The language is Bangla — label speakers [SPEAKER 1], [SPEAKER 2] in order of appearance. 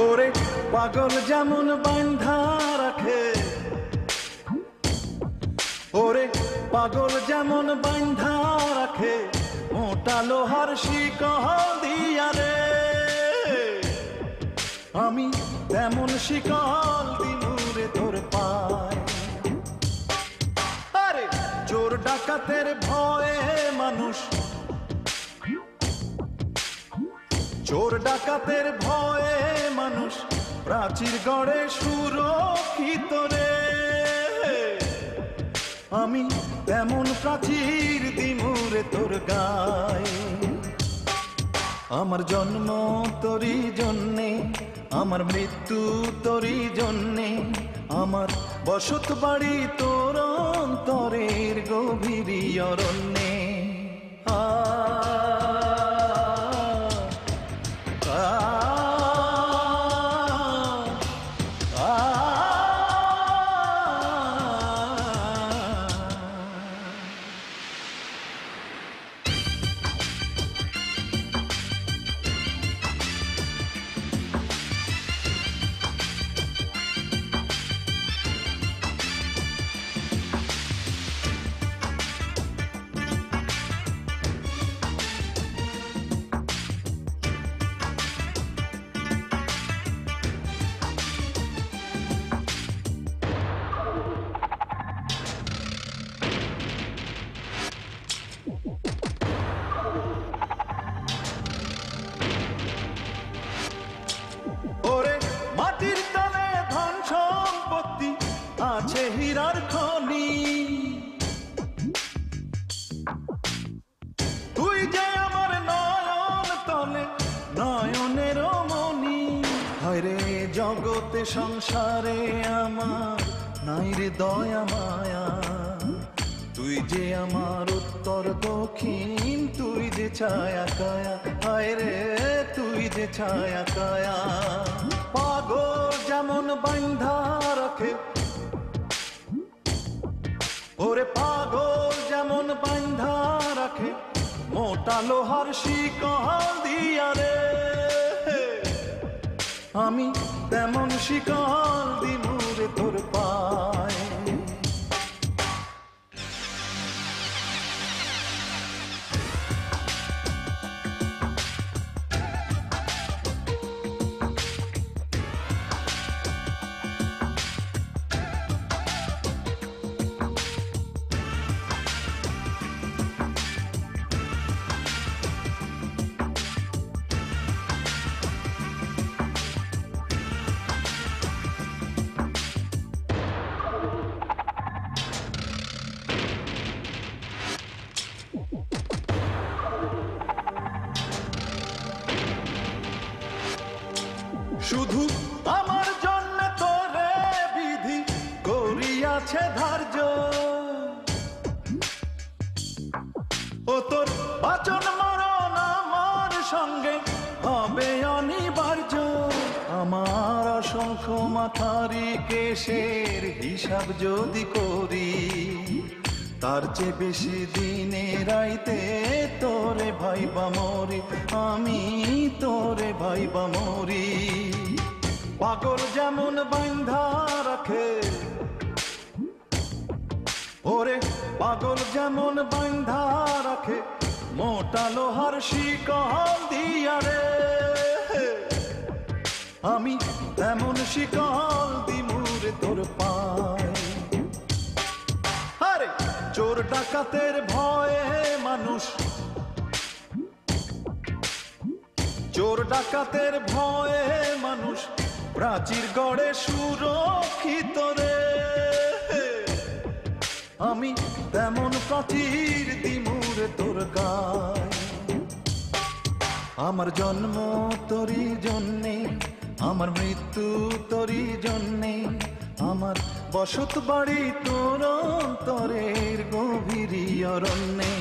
[SPEAKER 1] ওরে পাগল যেমন বাঁধা রাখে, ওরে পাগল যেমন বাঁধা রাখে মোটা লোহার শিকল দিয়া রে, আমি তেমন শিকল দিনুরে তোর পায়। আরে চোর ডাকাতের ভয়ে মানুষ, চোর ডাকাতের ভয়ে মানুষ প্রাচীর গড়ে সুরক্ষিত রে, আমি তেমন প্রাচীর দিমুরে তোর গায়ে। আমার জন্ম তোরই জন্যে, আমার মৃত্যু তোরই জন্যে, আমার বসত বাড়ি তোর অন্তরের গভীর অরণ্যে। ওরে মাটির তলে ধন সম্পত্তি আছে হীরার খনি, তুই যে আমার নয়ন তলে নয়নের মনি। হায়রে জগতে সংসারে আমার নাই রে দয়া মায়া, তুই যে আমার উত্তর দক্ষিণ, তুই যে ছায়া কায়া। হায়রে তুই যে ছায়া কায়া। পাগল যেমন বাঁধা রাখে, ওরে পাগল যেমন বাঁধা রাখে মোটা লোহার শিকল দিয়া রে, আমি তেমন শিকল দিমুরে তোর পায়। শুধু আমার জন্য তোরে বিধি করিয়াছে ধার্য, ও তোর বাচন মরণ আমার সঙ্গে হবে অনিবার্য। আমার অসংখ্য মাথারি কেশের হিসাব যদি করি, তার চেয়ে বেশি দিনে রাইতে তোরে ভাইবা মরি, আমি তোরে ভাইবা মরি। পাগল যেমন বাঁধা রাখে, ওরে পাগল যেমন বাঁধা রাখে মোটা লোহার শিকল দিয়া রে, আমি তেমন শিকল দিমুরে তোর পায়। আরে চোর ডাকাতের ভয়ে মানুষ, চোর ডাকাতের ভয়ে মানুষ প্রাচীর গড়ে সুরক্ষিত রে, আমি তেমন প্রাচীর দিমুরে তোর গায়। আমার জন্ম তোরই জন্যে, আমার মৃত্যু তোরই জন্যে, আমার বসত বাড়ি তোর অন্তরের গভীর অরণ্যে।